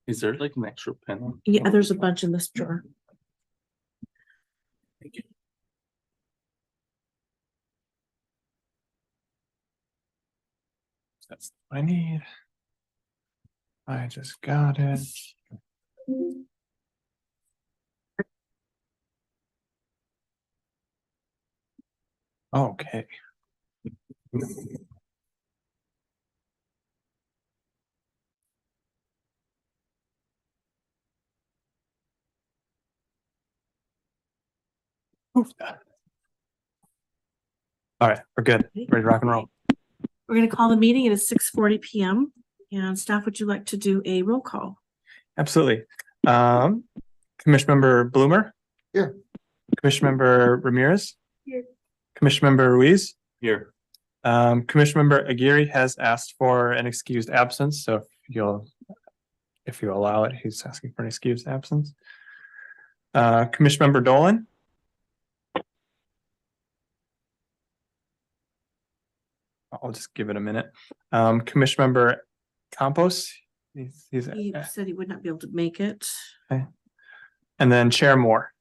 Is there like an extra pen? Yeah, there's a bunch in this drawer. That's what I need. I just got it. Okay. Oof. All right, we're good. Ready to rock and roll. We're gonna call the meeting. It is 6:40 PM. And staff, would you like to do a roll call? Absolutely. Commission Member Bloomer? Here. Commission Member Ramirez? Here. Commission Member Ruiz? Here. Commission Member Aguirre has asked for an excused absence, so if you allow it, he's asking for an excused absence. Commission Member Dolan? I'll just give it a minute. Commission Member Campos? He said he would not be able to make it And then Chair Moore.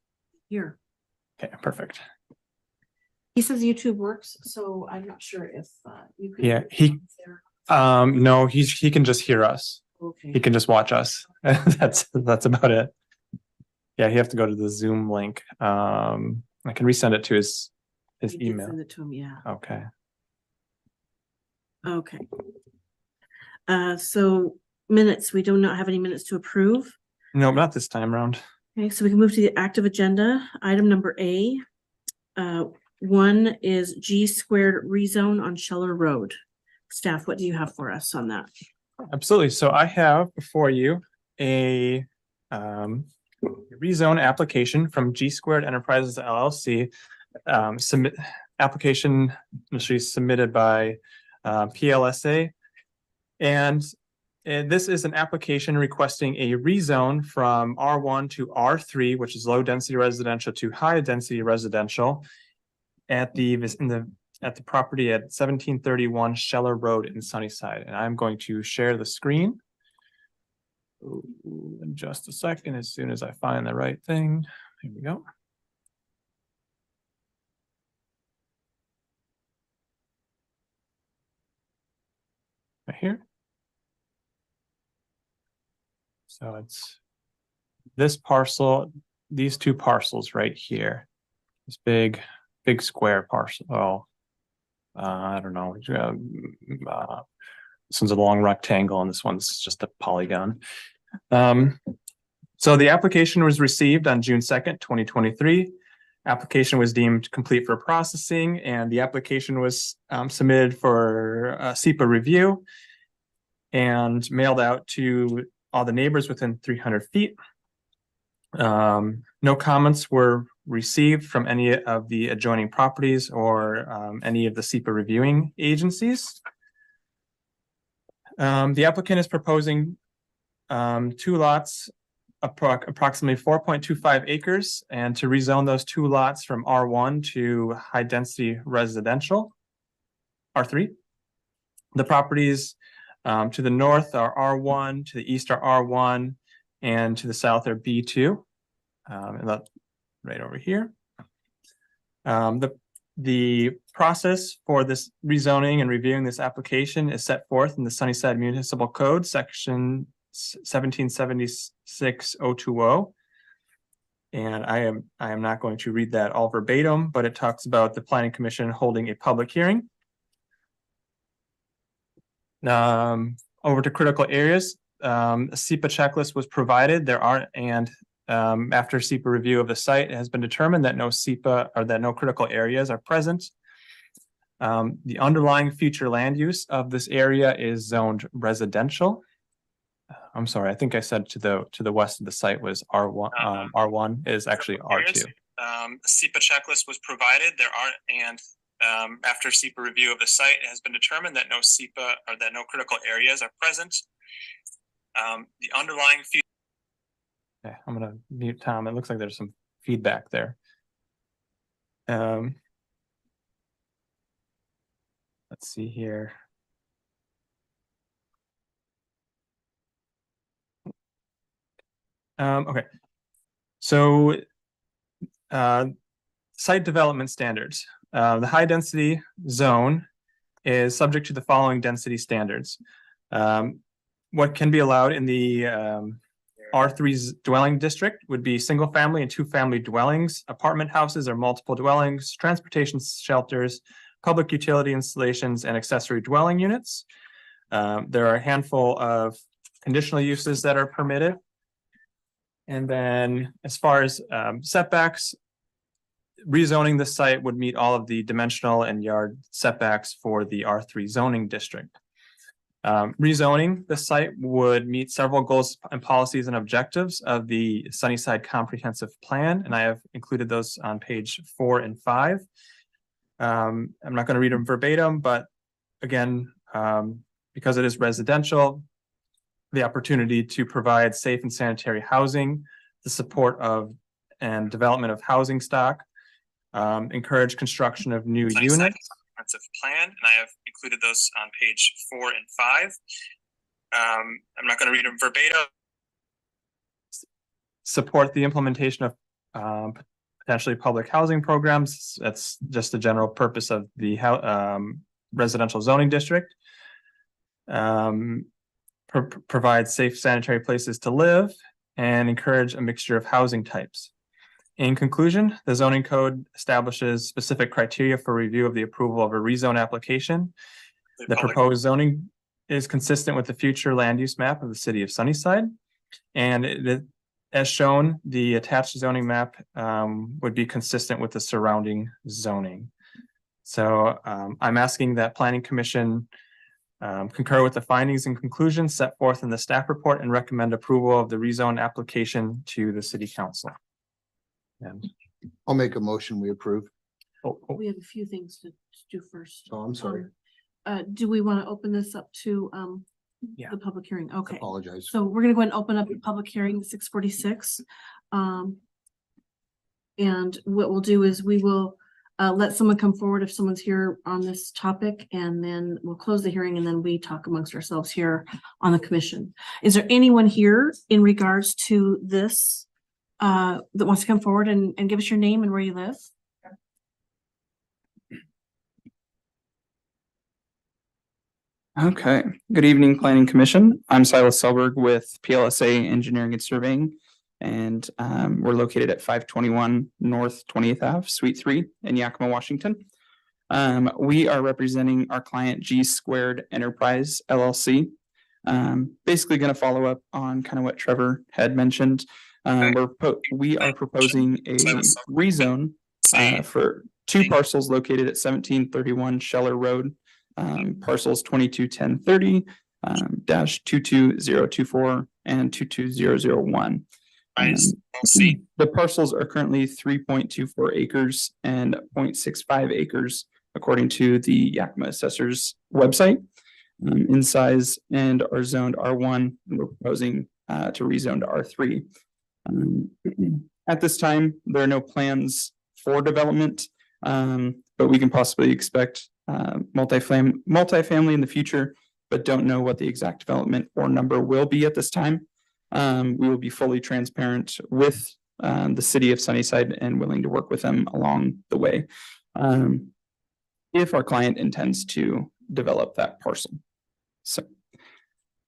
here. Okay, perfect. He says YouTube works, so I'm not sure if you could. Yeah, no, he can just hear us. Okay. He can just watch us. That's about it. Yeah, you have to go to the Zoom link. I can resend it to his You did email. Send it to him, yeah. Okay. Okay. So minutes, we do not have any minutes to approve. No, not this time around. Okay, so we can move to the active agenda. Item number A. One is G squared rezone on Scheller Road. Staff, what do you have for us on that? Absolutely. So I have before you a rezone application from G Squared Enterprises LLC. Application initially submitted by PLSA. And this is an application requesting a rezone from R1 to R3, which is low density residential, to high density residential at the property at 1731 Scheller Road in Sunnyside. And I'm going to share the screen in just a second as soon as I find the right thing. Here we go. Right here. So it's this parcel, these two parcels right here. This big square parcel. Oh, I don't know. This one's a long rectangle and this one's just a polygon. So the application was received on June 2nd, 2023. Application was deemed complete for processing and the application was submitted for SEPA review and mailed out to all the neighbors within 300 feet. No comments were received from any of the adjoining properties or any of the SEPA reviewing agencies. The applicant is proposing two lots, approximately 4.25 acres, and to rezone those two lots from R1 to high density residential, R3. The properties to the north are R1, to the east are R1, and to the south are B2. And that right over here. The process for this rezoning and reviewing this application is set forth in the Sunnyside Municipal Code, section 1776-020. And I am not going to read that all verbatim, but it talks about the Planning Commission holding a public hearing. Over to critical areas. A SEPA checklist was provided. After SEPA review of the site, it has been determined that no SEPA or that no critical areas are present. The underlying future land use of this area is zoned residential. I'm sorry, I think I said to the west of the site was R1. R1 is actually R2. SEPA checklist was provided. After SEPA review of the site, it has been determined that no SEPA or that no critical areas are present. The underlying future. Okay, I'm gonna mute Tom. It looks like there's some feedback there. Let's see here. Okay. So, site development standards. The high density zone is subject to the following density standards. What can be allowed in the R3 dwelling district would be single family and two family dwellings, apartment houses or multiple dwellings, transportation shelters, public utility installations, and accessory dwelling units. There are a handful of conditional uses that are permitted. And then as far as setbacks, rezoning the site would meet all of the dimensional and yard setbacks for the R3 zoning district. Rezoning the site would meet several goals and policies and objectives of the Sunnyside Comprehensive Plan, and I have included those on page 4 and 5. I'm not going to read them verbatim, but again, because it is residential, the opportunity to provide safe and sanitary housing, the support of and development of housing stock, encourage construction of new units. Comprehensive plan, and I have included those on page 4 and 5. I'm not going to read them verbatim. Support the implementation of potentially public housing programs. That's just the general purpose of the residential zoning district. Provide safe sanitary places to live and encourage a mixture of housing types. In conclusion, the zoning code establishes specific criteria for review of the approval of a rezone application. The proposed zoning is consistent with the future land use map of the city of Sunnyside. And as shown, the attached zoning map would be consistent with the surrounding zoning. So I'm asking that Planning Commission concur with the findings and conclusions set forth in the staff report and recommend approval of the rezone application to the city council. And I'll make a motion, we approve. We have a few things to do first. Oh, I'm sorry. Do we want to open this up to Yeah. the public hearing? I Okay, apologize. so we're gonna go ahead and open up the public hearing 646. And what we'll do is we will let someone come forward if someone's here on this topic, and then we'll close the hearing and then we talk amongst ourselves here on the commission. Is there anyone here in regards to this that wants to come forward and give us your name and where you live? Okay, good evening, Planning Commission. I'm Silas Selberg with PLSA Engineering and Surveying, and we're located at 521 North 20th Ave, Suite 3 in Yakima, Washington. We are representing our client G Squared Enterprise LLC. Basically going to follow up on kind of what Trevor had mentioned. We are proposing a rezone for two parcels located at 1731 Scheller Road, parcels 221030 -22024 and 22001. The parcels are currently 3.24 acres and 0.65 acres, according to the Yakima Assessor's website, in size, and are zoned R1. And we're proposing to rezone to R3. At this time, there are no plans for development, but we can possibly expect multifamily in the future, but don't know what the exact development or number will be at this time. We will be fully transparent with the city of Sunnyside and willing to work with them along the way if our client intends to develop that parcel. So,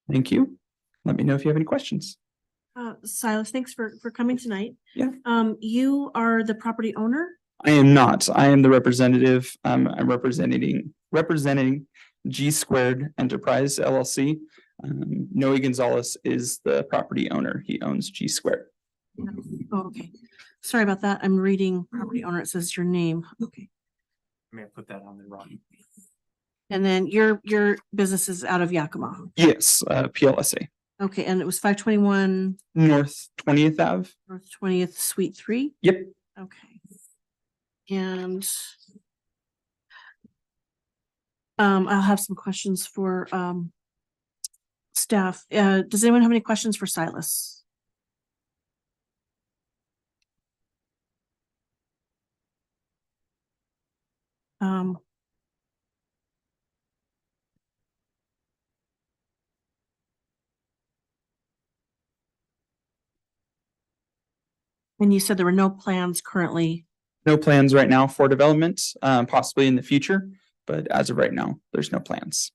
thank you. Let me know if you have any questions. Silas, thanks for coming tonight. Yeah. You are the property owner? I am not. I am the representative. I'm representing G Squared Enterprise LLC. Noe Gonzalez is the property owner. He owns G Squared. Oh, okay. Sorry about that. I'm reading property owner. It says your name. Okay. I may have put that on there wrong. And then your business is out of Yakima. Yes, PLSA. Okay, and it was 521 North 20th Ave. North 20th Suite 3? Yep. Okay. And I'll have some questions for staff. Does anyone have any questions for Silas? And you said there were no plans currently. No plans right now for development, possibly in the future, but as of right now, there's no plans.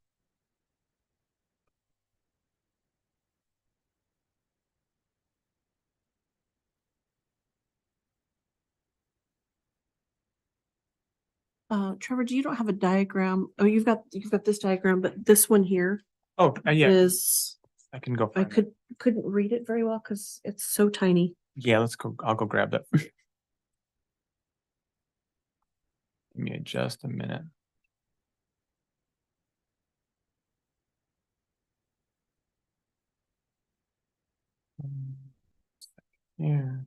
Trevor, do you don't have a diagram? Oh, you've got this diagram, but this one here Oh, yeah, is, I can go. I find it. couldn't read it very well because it's so tiny. Yeah, let's go. I'll go grab that. Give me just a minute. Here.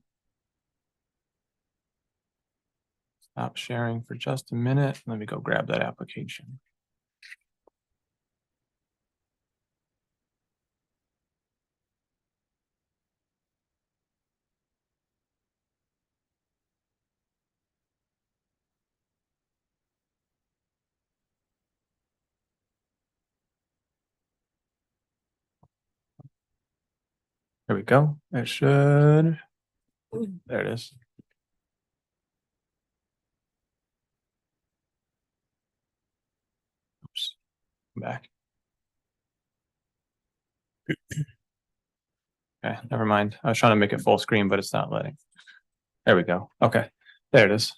Stop sharing for just a minute. Let me go grab that application. There we go. It should. There it is. Oops. Come back. Okay, never mind. I was trying to make it full screen, but it's not letting. There we go. Okay, there it is.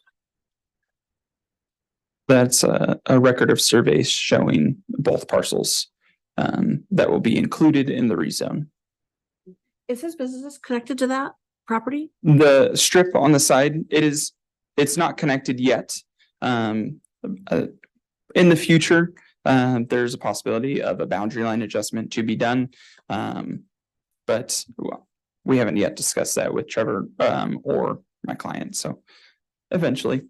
That's a record of surveys showing both parcels that will be included in the rezone. Is his business connected to that property? The strip on the side, it's not connected yet. In the future, there's a possibility of a boundary line adjustment to be done. But well, we haven't yet discussed that with Trevor or my client, so eventually.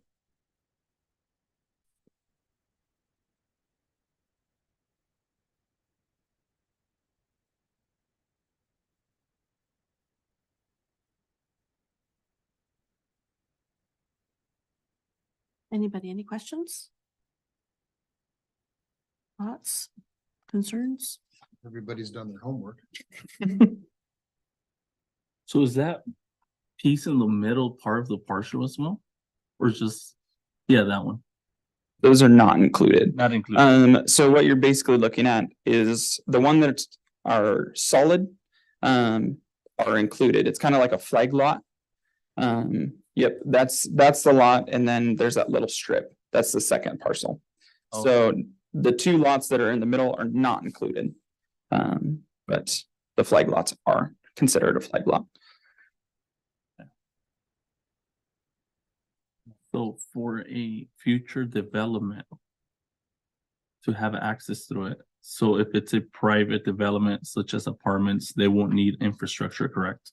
Anybody, any questions? Thoughts, concerns? Everybody's done their homework. So is that piece in the middle part of the partial as well? Or just, yeah, that one, Those are not included. not included? So what you're basically looking at is the one that are solid, are included. It's kind of like a flag lot. Yep, that's the lot, and then there's that little strip. That's the second parcel. So the two lots that are in the middle are not included. But the flag lots are considered a flag lot. So for a future development to have access through it, so if it's a private development such as apartments, they won't need infrastructure, correct?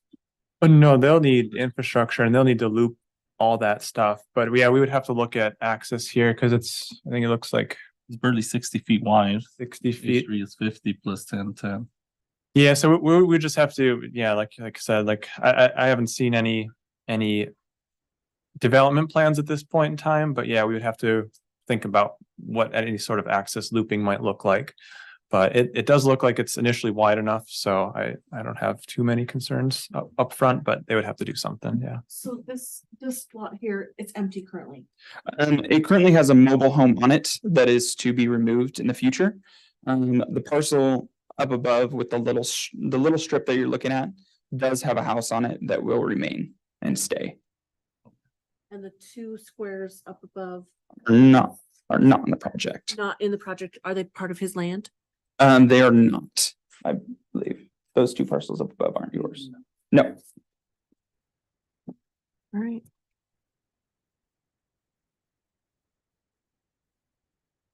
But no, they'll need infrastructure and they'll need to loop all that stuff. But yeah, we would have to look at access here because I think it looks like It's barely 60 feet wide. 60 feet. Street is 50 plus 10, 10. Yeah, so we just have to, yeah, like I said, like I haven't seen any development plans at this point in time, but yeah, we would have to think about what any sort of access looping might look like. But it does look like it's initially wide enough, so I don't have too many concerns up front, but they would have to do something, yeah. So this lot here, it's empty currently. It currently has a mobile home on it that is to be removed in the future. The parcel up above with the little strip that you're looking at does have a house on it that will remain and stay. And the two squares up above, Are not in the project. not in the project, are they part of his land? They are not, I believe. Those two parcels up above aren't yours. No. All right.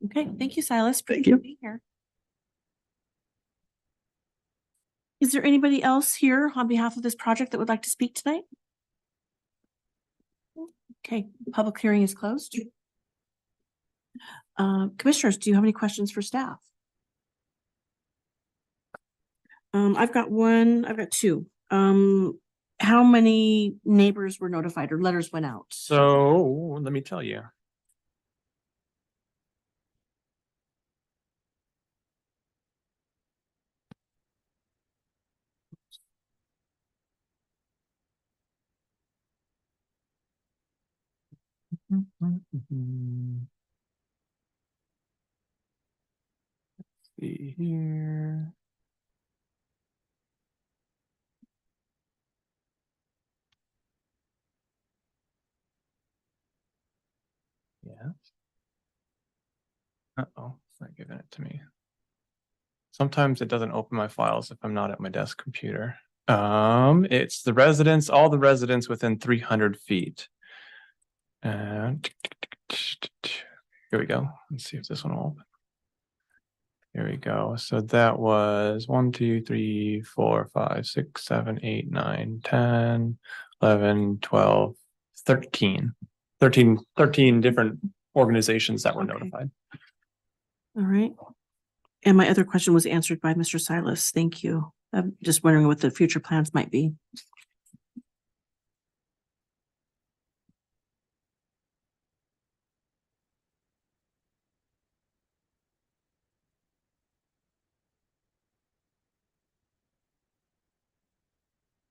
Okay, thank you, Silas. Thank you. for being here. Is there anybody else here on behalf of this project that would like to speak tonight? Okay, public hearing is closed. Commissioners, do you have any questions for staff? I've got two. How many neighbors were notified or letters went out? So let me tell you. See here. Yeah. Uh-oh, it's not giving it to me. Sometimes it doesn't open my files if I'm not at my desk computer. It's the residents, all the residents within 300 feet. And here we go. Let's see if this one will open. Here we go. So that was 1, 2, 3, 4, 5, 6, 7, 8, 9, 10, 11, 12, 13. 13 different organizations that were Okay. notified. All right. And my other question was answered by Mr. Silas. Thank you. I'm just wondering what the future plans might be.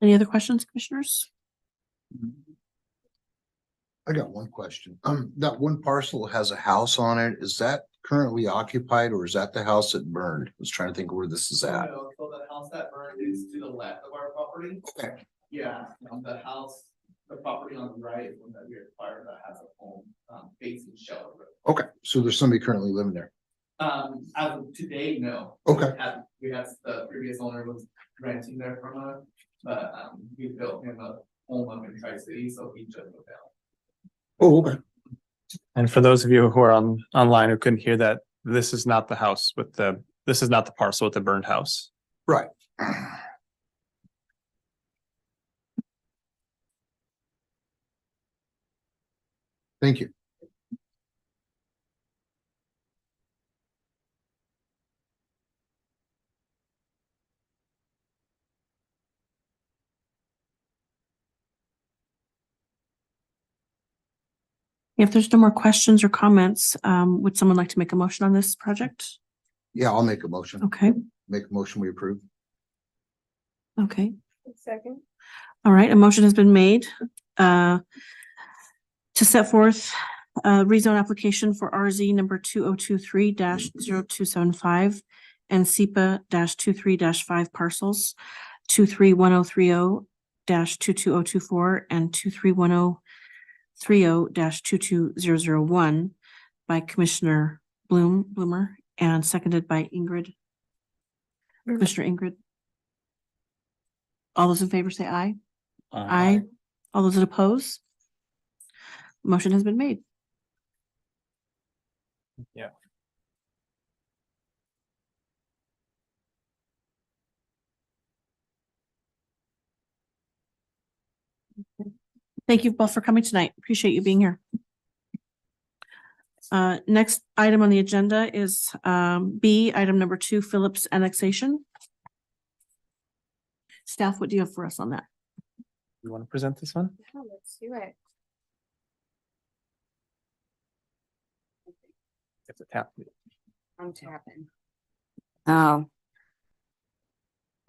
Any other questions, commissioners? I got one question. That one parcel has a house on it. Is that currently occupied or is that the house that burned? I was trying to think of where this is at. So the house that burned is to the left of our property. Okay. Yeah, the house, the property on the right, one that we acquired that has a home, facing Shelter Road. Okay, so there's somebody currently living there. As of today, no. Okay. We had the previous owner was renting there from us, but, we built him a home up in Tri-City, so he just moved out. Oh, okay. And for those of you who are online who couldn't hear that, this is not the house with this is not the parcel with the burned house. Right. Thank you. If there's no more questions or comments, would someone like to make a motion on this project? Yeah, I'll make a motion. Okay, Make a motion, we approve. okay. Second. All right, a motion has been made to set forth a rezone application for RZ number 2023-0275 and SEPA -23-5 parcels 231030-22024 and 231030-22001 by Commissioner Bloomer and seconded by Commissioner Ingrid. All those in favor say aye. Aye. All those that oppose? Motion has been made. Yeah. Thank you both for coming tonight. Appreciate you being here. Next item on the agenda is B, item number 2, Phillips annexation. Staff, what do you have for us on that? You want to present this one? Oh, let's do it. If the tap. I'm tapping. Oh.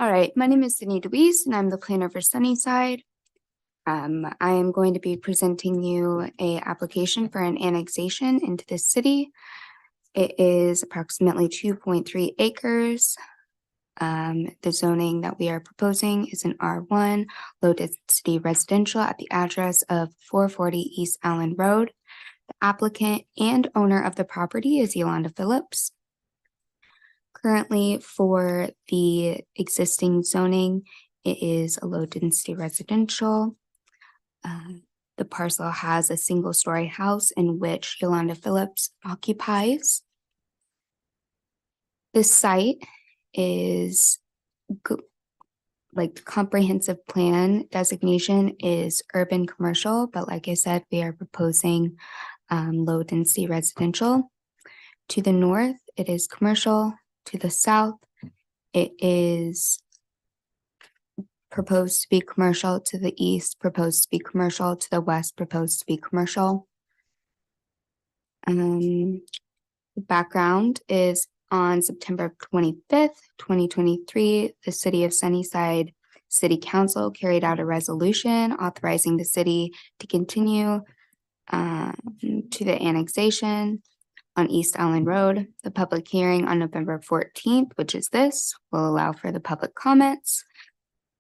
All right, my name is Sydney DeWeese and I'm the planner for Sunnyside. I am going to be presenting you a application for an annexation into the city. It is approximately 2.3 acres. The zoning that we are proposing is an R1 low density residential at the address of 440 East Allen Road. The applicant and owner of the property is Yolanda Phillips. Currently, for the existing zoning, it is a low density residential. The parcel has a single-story house in which Yolanda Phillips occupies. This site is like the comprehensive plan designation is urban commercial, but like I said, we are proposing low density residential. To the north, it is commercial. To the south, it is proposed to be commercial. To the east, proposed to be commercial. To the west, proposed to be commercial. The background is on September 25th, 2023, the City of Sunnyside City Council carried out a resolution authorizing the city to continue to the annexation on East Island Road. The public hearing on November 14th, which is this, will allow for the public comments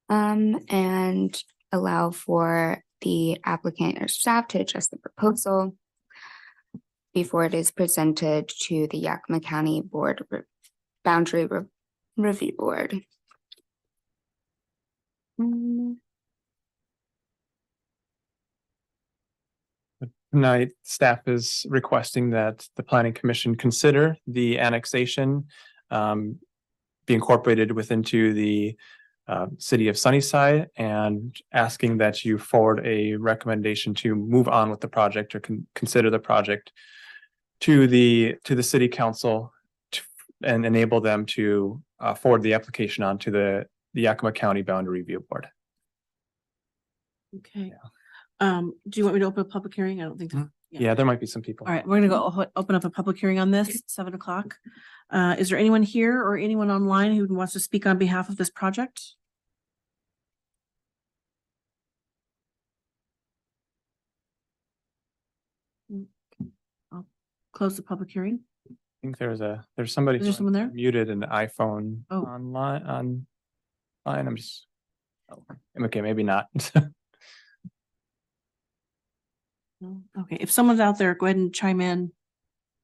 and allow for the applicant or staff to adjust the proposal before it is presented to the Yakima County Boundary Review Board. Tonight, staff is requesting that the planning commission consider the annexation be incorporated into the city of Sunnyside, and asking that you forward a recommendation to move on with the project or consider the project to the city council and enable them to forward the application on to the Yakima County Boundary Review Board. Okay. Do you want me to open a public hearing? I don't think. Yeah, there might be some people. All right, we're gonna go open up a public hearing on this, 7 o'clock. Is there anyone here or anyone online who wants to speak on behalf of this project? I'll close the public hearing. I think there's somebody Is there someone there? muted an iPhone Oh. online. I'm just, okay, maybe not. No? Okay, if someone's out there, go ahead and chime in.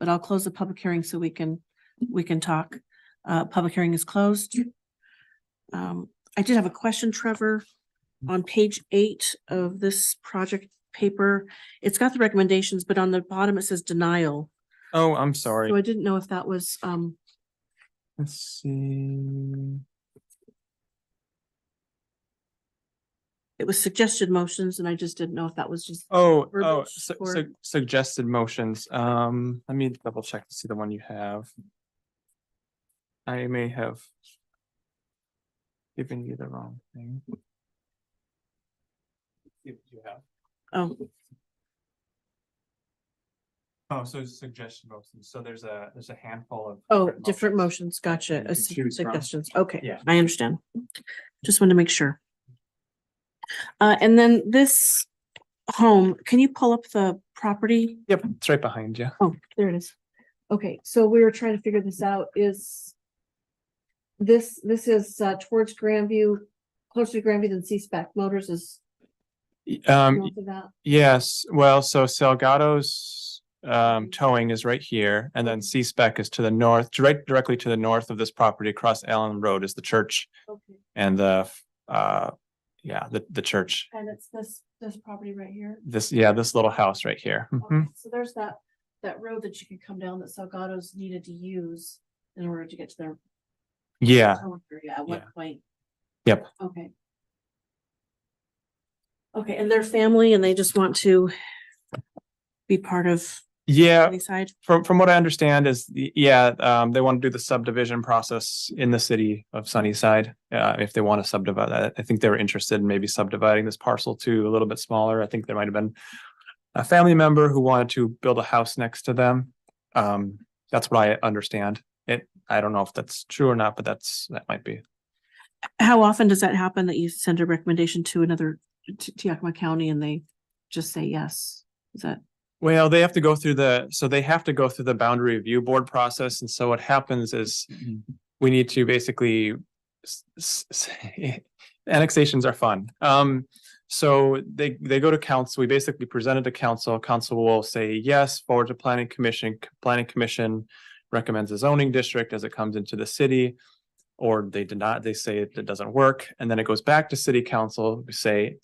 But I'll close the public hearing so we can talk. Public hearing is closed. I did have a question, Trevor. On page 8 of this project paper, it's got the recommendations, but on the bottom it says denial. Oh, I'm So sorry. I didn't know if that was, Let's see. it was suggested motions and I just didn't know if that was just. Oh, Verbiage or- suggested motions. Let me double check to see the one you have. I may have given you the wrong thing. You have. Oh, so suggestion motions. So there's a handful of. Different motions. Gotcha. You can choose from. Suggestions. Okay, Yeah. I understand. Just wanted to make sure. And then this home, can you pull up the property? Yep, it's right behind you. Oh, there it is. Okay, so we were trying to figure this out. Is this is towards Grandview, closer to Grandview than C-Spec Motors is north of that? Yes, well, so Salgado's towing is right here, and then C-Spec is to the north, directly to the north of this property across Allen Road is the church Okay, and the the church. and it's this property right here. This little house right here. Okay, Mhm. so there's that road that you can come down that Salgado's needed to use in order to get to their Yeah, towing area at one Yeah. point. Yep. Okay. Okay, and their family and they just want to be part of yeah. Sunnyside? From what I understand is, they want to do the subdivision process in the city of Sunnyside. If they want to subdivide that, I think they were interested in maybe subdividing this parcel to a little bit smaller. I think there might have been a family member who wanted to build a house next to them. That's what I understand. I don't know if that's true or not, but that might be. How often does that happen that you send a recommendation to another, to Yakima County and they just say yes? Is that? Well, they have to go through the boundary review board process. And so what happens is we need to basically annexations are fun. So they go to council. We basically present it to council. Council will say yes, forward to planning commission. Planning commission recommends a zoning district as it comes into the city, or they did not. They say it doesn't work, and then it goes back to city council. We say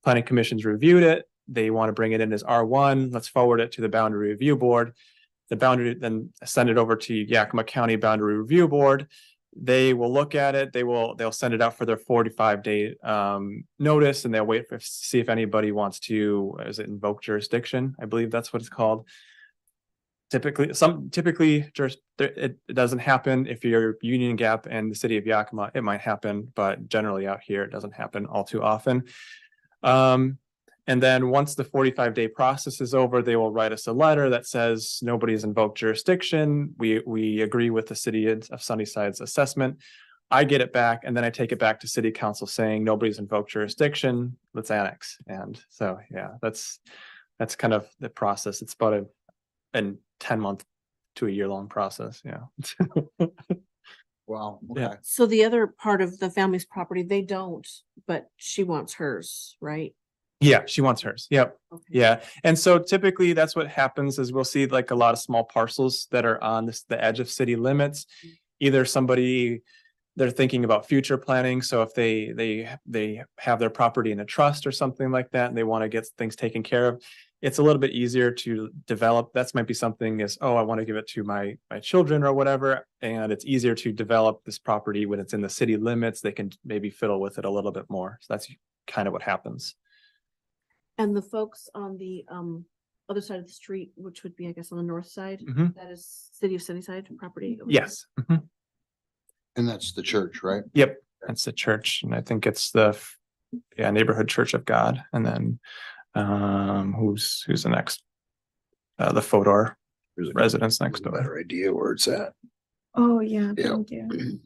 planning commission's reviewed it. They want to bring it in as R1. Let's forward it to the boundary review board. The boundary, then send it over to Yakima County Boundary Review Board. They will look at it. They'll send it out for their 45-day notice, and they'll wait to see if anybody wants to, invoke jurisdiction? I believe that's what it's called. Typically, it doesn't happen. If you're Union Gap and the city of Yakima, it might happen, but generally out here, it doesn't happen all too often. And then once the 45-day process is over, they will write us a letter that says nobody's invoked jurisdiction. We agree with the city of Sunnyside's assessment. I get it back, and then I take it back to city council saying nobody's invoked jurisdiction. Let's annex. And so, yeah, that's that's kind of the process. It's about a 10-month to a year-long process, yeah. Wow. Yeah. Okay. So the other part of the family's property, they don't, but she wants hers, right? Yeah, she wants hers. Yep. Okay. Yeah. And so typically that's what happens is we'll see like a lot of small parcels that are on the edge of city limits. Either somebody, they're thinking about future planning. So if they have their property in a trust or something like that, and they want to get things taken care of, it's a little bit easier to develop. That's might be something is, oh, I want to give it to my children or whatever. And it's easier to develop this property when it's in the city limits. They can maybe fiddle with it a little bit more. So that's kind of what happens. And the folks on the other side of the street, which would be, I guess, on the north side, Mhm. that is City of Sunnyside property. over Yes. Mhm. And that's the church, right? Yep, that's the church, and I think it's the Neighborhood Church of God, and then who's the next? The Fodor There's a residence next door. better idea where it's at. Oh, yeah, Yeah. thank you. there.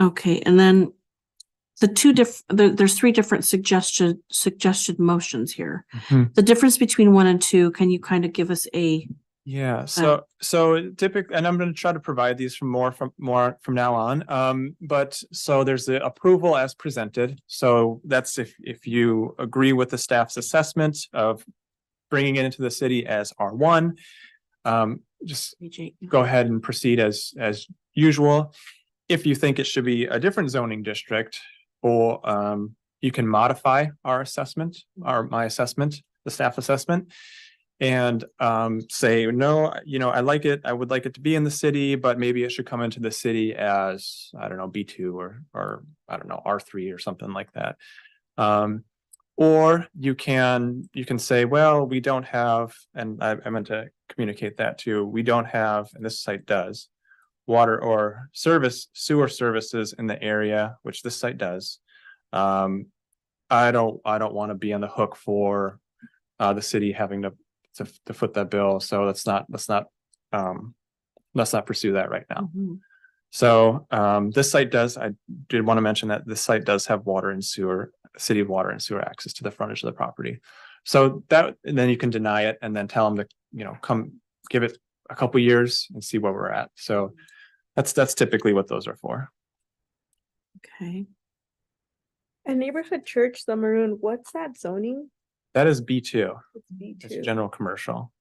Okay, and then the there's three different suggested motions here. Mhm. The difference between 1 and 2, can you kind of give us a, Yeah, so typically, and I'm gonna try to provide these from now on. But so there's the approval as presented. So that's if you agree with the staff's assessment of bringing it into the city as R1. Just go ahead and proceed as usual. If you think it should be a different zoning district, or you can modify our assessment, or my assessment, the staff assessment. And say, no, I like it. I would like it to be in the city, but maybe it should come into the city as, I don't know, B2 or I don't know, R3 or something like that. Or you can say, well, we don't have, and I meant to communicate that too. We don't have, and this site does, water or sewer services in the area, which this site does. I don't want to be on the hook for the city having to foot that bill. So let's not pursue that right now. Mhm. So this site does, I did want to mention that this site does have water and sewer, city water and sewer access to the frontage of the property. So that, and then you can deny it and then tell them to, come give it a couple years and see where we're at. So that's typically what those are for. Okay, A neighborhood church, the maroon, what's that zoning? That is B2. It's B2. It's general commercial.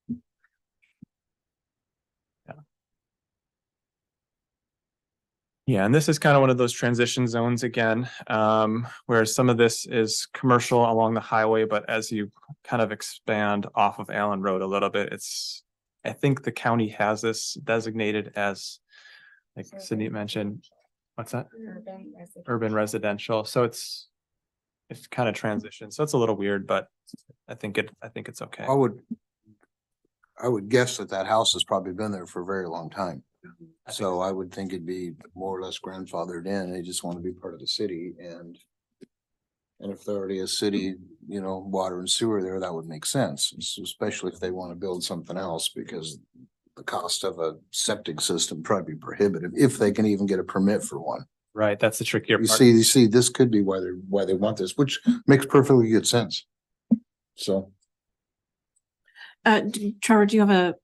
Yeah, and this is kind of one of those transition zones again, where some of this is commercial along the highway, but as you kind of expand off of Allen Road a little bit, I think the county has this designated as, like Sydney mentioned, what's that? Urban residential. So it's kind of transition. So it's a little weird, but I think it's okay. I would guess that house has probably been there for a very long time. So I would think it'd be more or less grandfathered in. They just want to be part of the city and if there already is city, water and sewer there, that would make sense, especially if they want to build something else, because the cost of a septic system probably prohibitive if they can even get a permit for one. Right, that's the trickier You part. see, this could be why they want this, which makes perfectly good sense. So. Trevor, do you have a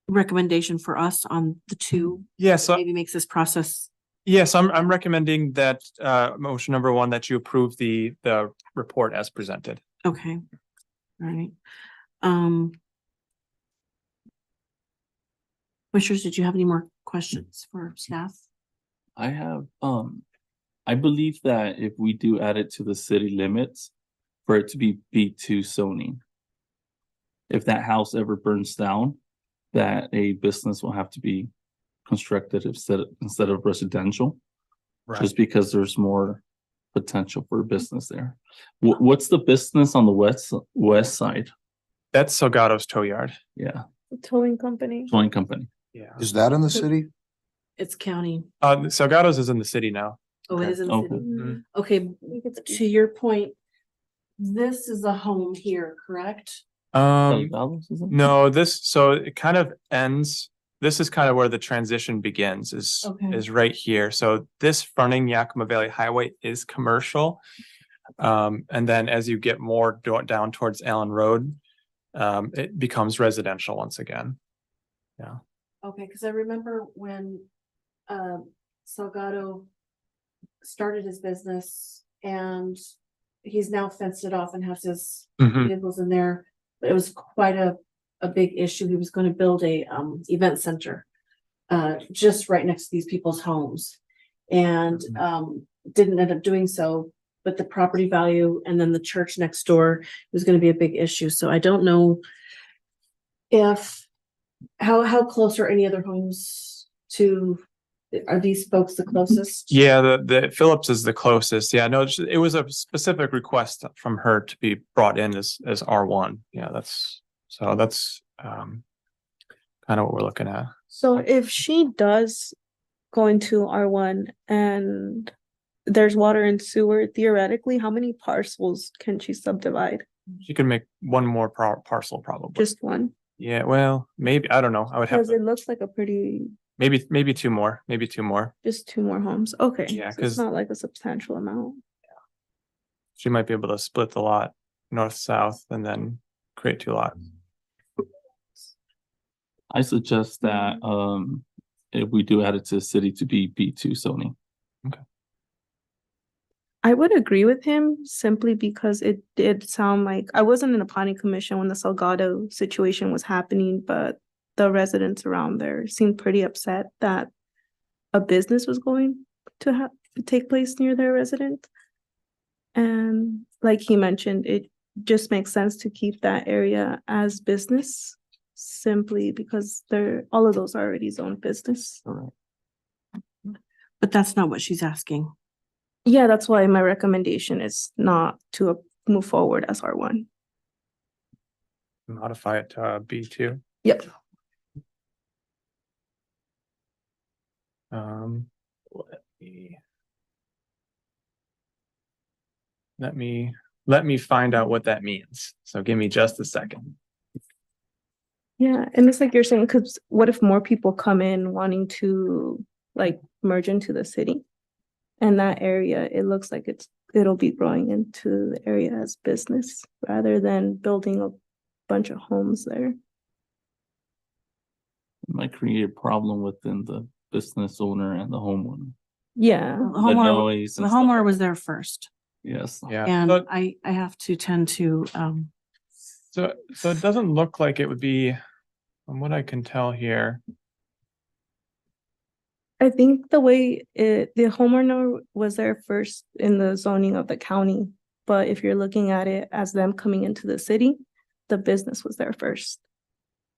recommendation for us on the 2? Yeah, so Maybe makes this process. yes, I'm recommending that motion number 1 that you approve the report as presented. Okay, all right. Commissioners, did you have any more questions for staff? I have, I believe that if we do add it to the city limits, for it to be B2 zoning. If that house ever burns down, that a business will have to be constructed instead of residential. Just because there's more potential for business there. What's the business on the west side? That's Salgado's Tow Yard. Yeah, The towing company. towing company. Yeah. Is that in the city? It's county. Salgado's is in the city now. Oh, it is in the Okay. city. Mhm. Okay, I think it's to your point, this is a home here, correct? No, so it kind of ends this is kind of where the transition begins Okay. is right here. So this fronting Yakima Valley Highway is commercial. And then as you get more down towards Allen Road, it becomes residential once again. Okay, because I remember when Salgado started his business and he's now fenced it off and has his Mhm. vehicles in there. But it was quite a big issue. He was going to build a event center just right next to these people's homes. And didn't end up doing so, but the property value and then the church next door was going to be a big issue. So I don't know if how close are any other homes to, are these folks the closest? Yeah, the Phillips is the closest. Yeah, no, it was a specific request from her to be brought in as R1. Yeah, that's kind of what we're looking at. So if she does go into R1 and there's water and sewer, theoretically, how many parcels can she subdivide? She could make one more parcel probably. Just one? Yeah, well, maybe, I don't know. I would have Because to, it looks like a pretty, maybe two more. just 2 more homes. Okay. Yeah, So 'cause- it's not like a substantial amount. She might be able to split the lot north-south and then create 2 lots. I suggest that, if we do add it to the city to be B2 zoning. I would agree with him simply because it did sound like, I wasn't in the planning commission when the Salgado situation was happening, but the residents around there seemed pretty upset that a business was going to take place near their residence. And like he mentioned, it just makes sense to keep that area as business simply because all of those are already zoned business. But that's not what she's asking. Yeah, that's why my recommendation is not to move forward as R1. Modify it to B2. Yep. Let me find out what that means. So give me just a second. Yeah, and it's like you're saying, because what if more people come in wanting to like merge into the city? And that area, it looks like it'll be growing into the area as business rather than building a bunch of homes there. It might create a problem within the business owner and the homeowner. Yeah, The The homeowner, noise the and stuff homeowner like was that. there first. Yes. Yeah. And So- I have to tend to, So it doesn't look like it would be, from what I can tell here. I think the way the homeowner was there first in the zoning of the county, but if you're looking at it as them coming into the city, the business was there first.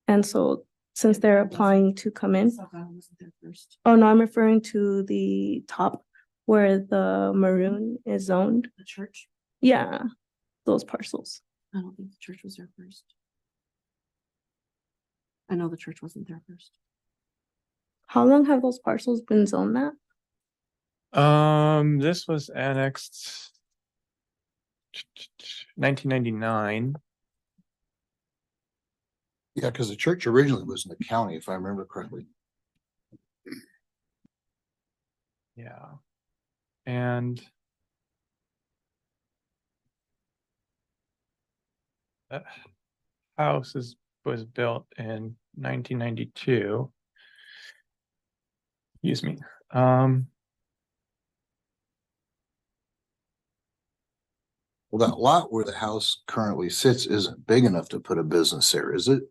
And so since they're applying to come in, Salgado wasn't there first. oh no, I'm referring to the top where the maroon is zoned. The church, Yeah, those parcels. I don't think the church was there first. I know the church wasn't there first. How long have those parcels been zoned at? This was annexed 1999. Yeah, because the church originally was in the county, if I remember correctly. Yeah. And that house was built in 1992. Excuse me. Well, that lot where the house currently sits isn't big enough to put a business there, is it?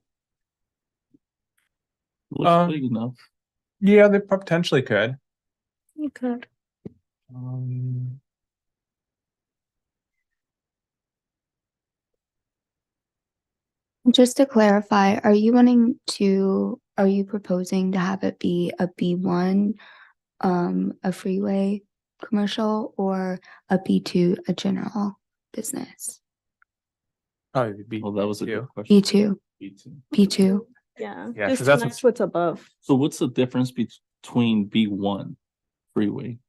Looks big enough. Yeah, they potentially could. You could. Just to clarify, are you proposing to have it be a B1, a freeway commercial, or a B2, a general business? Probably be. Well, that was a two. good question. B2, B2. B2. Yeah, Yeah, just 'cause to that's match what's above. So what's the difference between B1 freeway?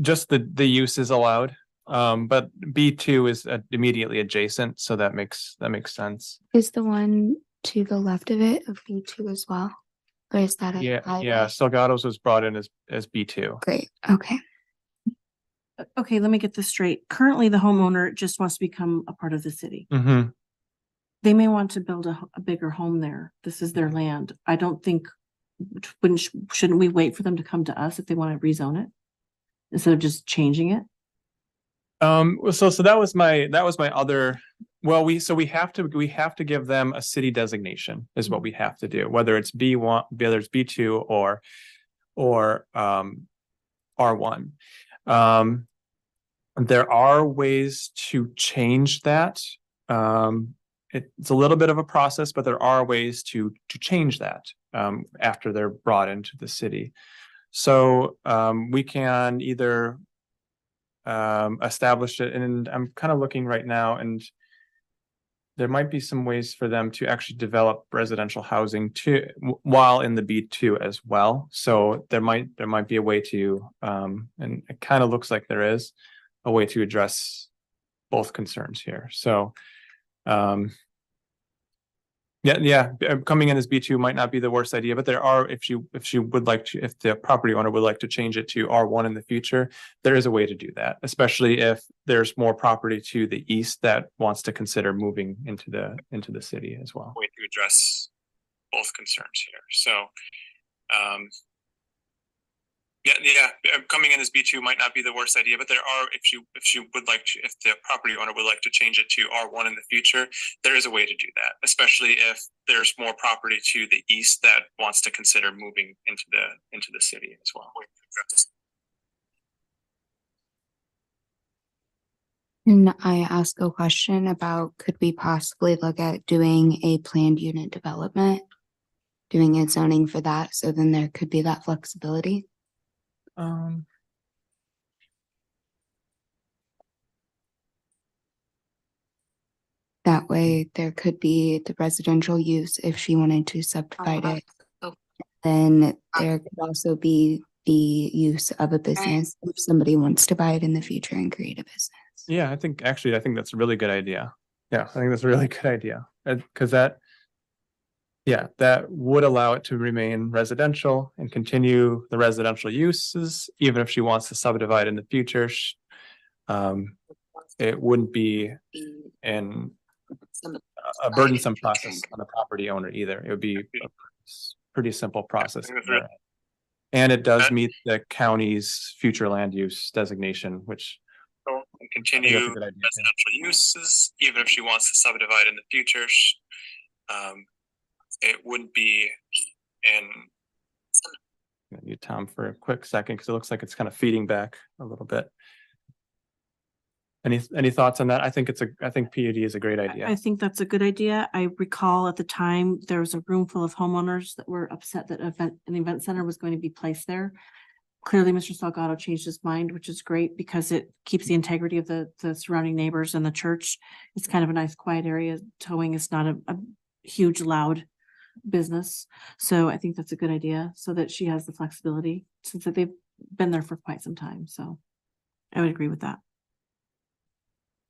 Just the use is allowed. But B2 is immediately adjacent, so that makes sense. Is the one to the left of it a B2 as well? Or is that a Yeah, highway? yeah, Salgado's was brought in as B2. Great, okay. Okay, let me get this straight. Currently, the homeowner just wants to become a part of the city. Mm-hmm. They may want to build a bigger home there. This is their land. I don't think, shouldn't we wait for them to come to us if they want to rezone it? Instead of just changing it? So that was my other, well, we have to give them a city designation is what we have to do, whether it's B1, whether it's B2 or R1. There are ways to change that. It's a little bit of a process, but there are ways to change that after they're brought into the city. So we can either establish it, and I'm kind of looking right now, and there might be some ways for them to actually develop residential housing too while in the B2 as well. So there might be a way to and it kind of looks like there is a way to address both concerns here. So coming in as B2 might not be the worst idea, but there are, if she would like to, if the property owner would like to change it to R1 in the future, there is a way to do that, especially if there's more property to the east that wants to consider moving into the city as well. Way to address both concerns here. So coming in as B2 might not be the worst idea, but there are, if she would like to, if the property owner would like to change it to R1 in the future, there is a way to do that, especially if there's more property to the east that wants to consider moving into the city as well. Can I ask a question about, could we possibly look at doing a planned unit development? Doing a zoning for that, so then there could be that flexibility? That way there could be the residential use if she wanted to subdivide it. Then there could also be the use of a business if somebody wants to buy it in the future and create a business. Yeah, I think that's a really good idea. Yeah, I think that's a really good idea. Because that would allow it to remain residential and continue the residential uses, even if she wants to subdivide in the future. It wouldn't be a burdensome process on the property owner either. It would be a pretty simple process. And it does meet the county's future land use designation, which continue residential uses, even if she wants to subdivide in the future. It wouldn't be I need Tom for a quick second because it looks like it's kind of feeding back a little bit. Any thoughts on that? I think PUD is a great idea. I think that's a good idea. I recall at the time, there was a room full of homeowners that were upset that an event center was going to be placed there. Clearly, Mr. Salgado changed his mind, which is great because it keeps the integrity of the surrounding neighbors and the church. It's kind of a nice quiet area. Towing is not a huge loud business. So I think that's a good idea so that she has the flexibility since that they've been there for quite some time. So I would agree with that.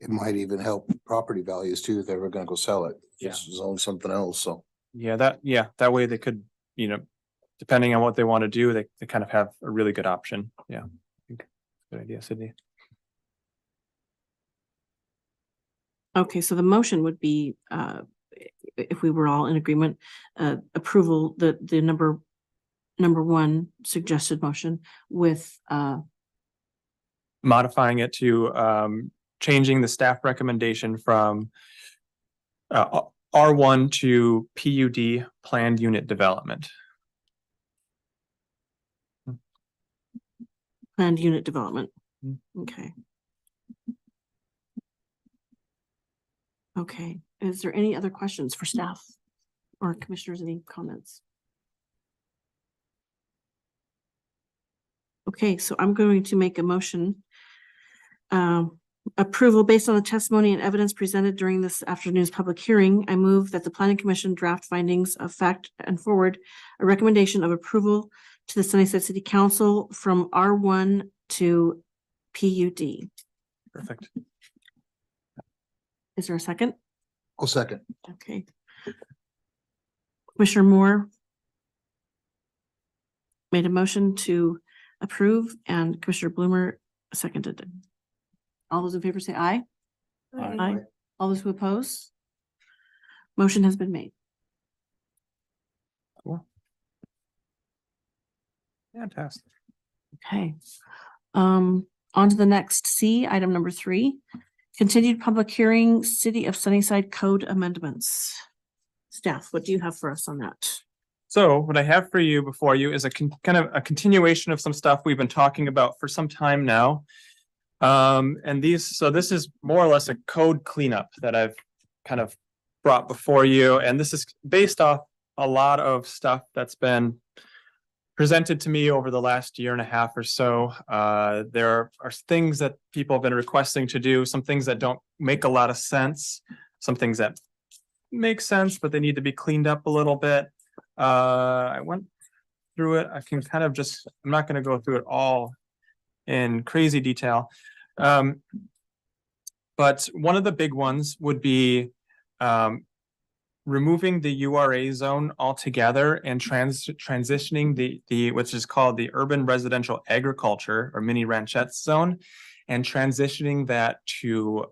It might even help property values too, if they were gonna go sell it. Just zone something else, so. That way they could, depending on what they want to do, they kind of have a really good option. Yeah. I think good idea, Sydney. Okay, so the motion would be, if we were all in agreement, approval, the number one suggested motion with, Modifying it to, changing the staff recommendation from R1 to PUD, planned unit development. planned unit development. Mm. Okay. Okay, is there any other questions for staff or commissioners, any comments? Okay, so I'm going to make a motion. Approval based on the testimony and evidence presented during this afternoon's public hearing. I move that the planning commission draft findings of fact and forward a recommendation of approval to the Sunnyside City Council from R1 to PUD. Perfect. Is there a second? I'll second. Okay. Commissioner Moore, made a motion to approve and Commissioner Bloomer seconded it. All those in favor say aye. Aye. All those who oppose? Motion has been made. Fantastic. Okay. On to the next C, item number 3. Continued public hearing, City of Sunnyside Code Amendments. Staff, what do you have for us on that? So what I have for you before you is kind of a continuation of some stuff we've been talking about for some time now. So this is more or less a code cleanup that I've kind of brought before you, and this is based off a lot of stuff that's been presented to me over the last year and a half or so. There are things that people have been requesting to do, some things that don't make a lot of sense, some things that make sense, but they need to be cleaned up a little bit. I went through it. I can kind of just, I'm not going to go through it all in crazy detail. But one of the big ones would be removing the URA zone altogether and transitioning the which is called the urban residential agriculture or mini ranchettes zone, and transitioning that to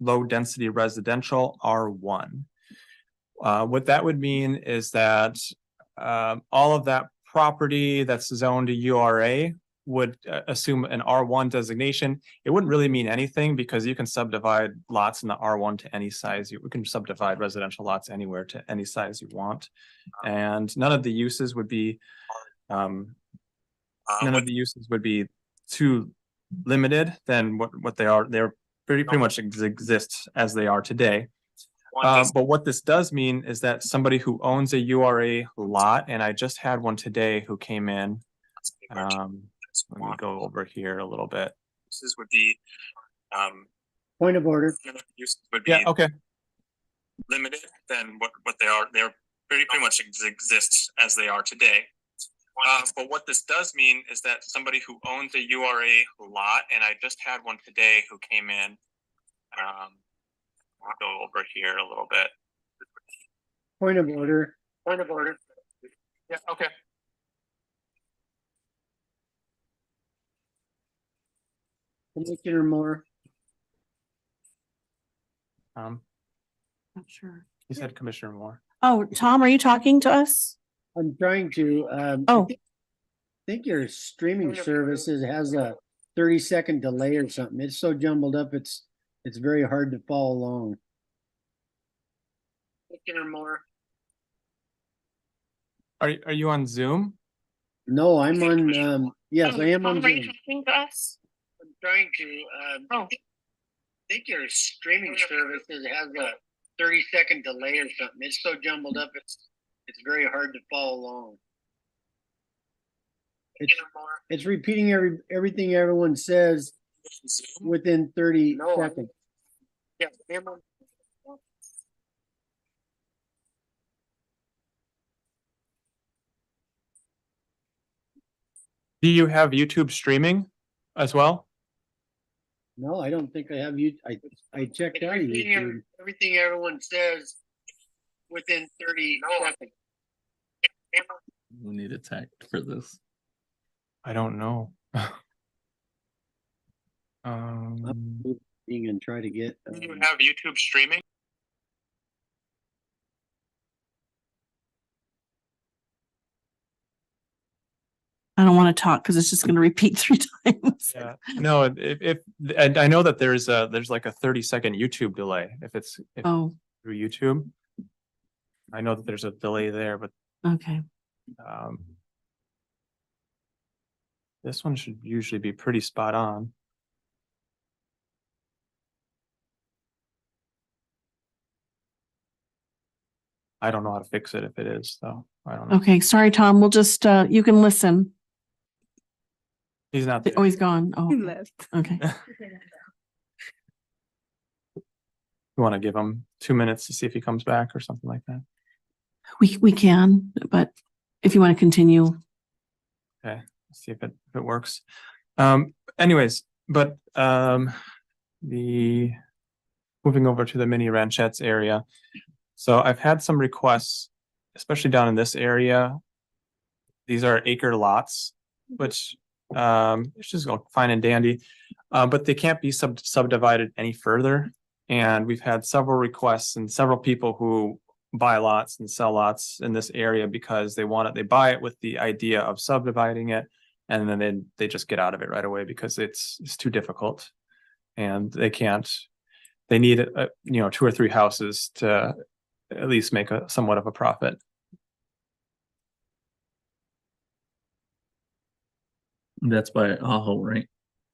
low density residential R1. What that would mean is that all of that property that's zoned to URA would assume an R1 designation. It wouldn't really mean anything because you can subdivide lots in the R1 to any size. We can subdivide residential lots anywhere to any size you want. And none of the uses would be too limited than what they are. They're pretty much exist as they are today. But what this does mean is that somebody who owns a URA lot, and I just had one today who came in. Let me go over here a little bit. This would be Point of order. Yeah, okay. Limited than what they are. They're pretty much exist as they are today. But what this does mean is that somebody who owns a URA lot, and I just had one today who came in. I'll go over here a little bit. Point of order. Point of order. Yeah, okay. Commissioner Moore. Not sure. He said Commissioner Moore. Oh, Tom, are you talking to us? I'm trying to, Oh. I think your streaming services has a 30-second delay or something. It's so jumbled up, it's very hard to follow along. Commissioner Moore. Are you on Zoom? No, I'm on, yes, I am on Zoom. Talking to us? I'm trying to, I think your streaming services has a 30-second delay or something. It's so jumbled up, it's very hard to follow along. It's repeating everything everyone says within 30 seconds. Yeah. Do you have YouTube streaming as well? No, I don't think I have you. I checked out YouTube. Everything everyone says within 30 seconds. We need a tech for this. I don't know. And try to get. Do you have YouTube streaming? I don't want to talk because it's just going to repeat 3 times. Yeah. No, and I know that there's like a 30-second YouTube delay if Oh, through YouTube. I know that there's a delay there, but okay. this one should usually be pretty spot on. I don't know how to fix it if it is, though. I don't know. Okay, sorry, Tom. We'll just, you can listen. He's not there. Oh, he's gone. Oh, He left. okay. You want to give him 2 minutes to see if he comes back or something like that? We can, but if you want to continue. Okay, let's see if it works. Anyways, but the moving over to the mini ranchettes area. So I've had some requests, especially down in this area, These are acre lots, which it's just go fine and dandy. But they can't be subdivided any further. And we've had several requests and several people who buy lots and sell lots in this area because they want it, they buy it with the idea of subdividing it. And then they just get out of it right away because it's too difficult. And they can't, they need, 2 or 3 houses to at least make a somewhat of a profit. That's by Aho, right?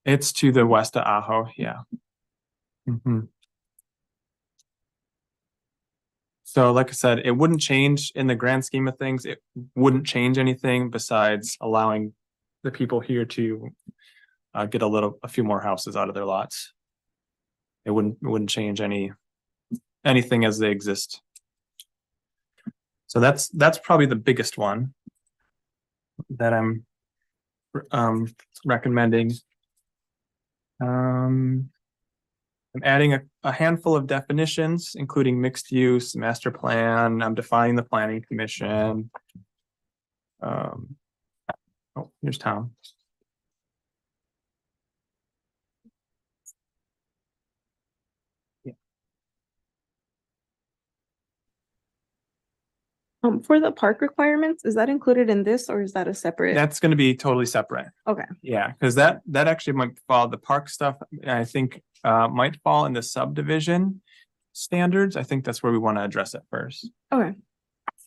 It's to the west of Ajo, yeah. Mhm. So like I said, it wouldn't change in the grand scheme of things. It wouldn't change anything besides allowing the people here to get a few more houses out of their lots. It wouldn't change anything as they exist. So that's probably the biggest one that I'm recommending. I'm adding a handful of definitions, including mixed use, master plan. I'm defining the planning commission. Oh, here's Tom. For the park requirements, is that included in this or is that a separate? That's going to be totally separate. Okay. Yeah, because that actually might fall, the park stuff, I think might fall in the subdivision standards. I think that's where we want to address it first. Okay.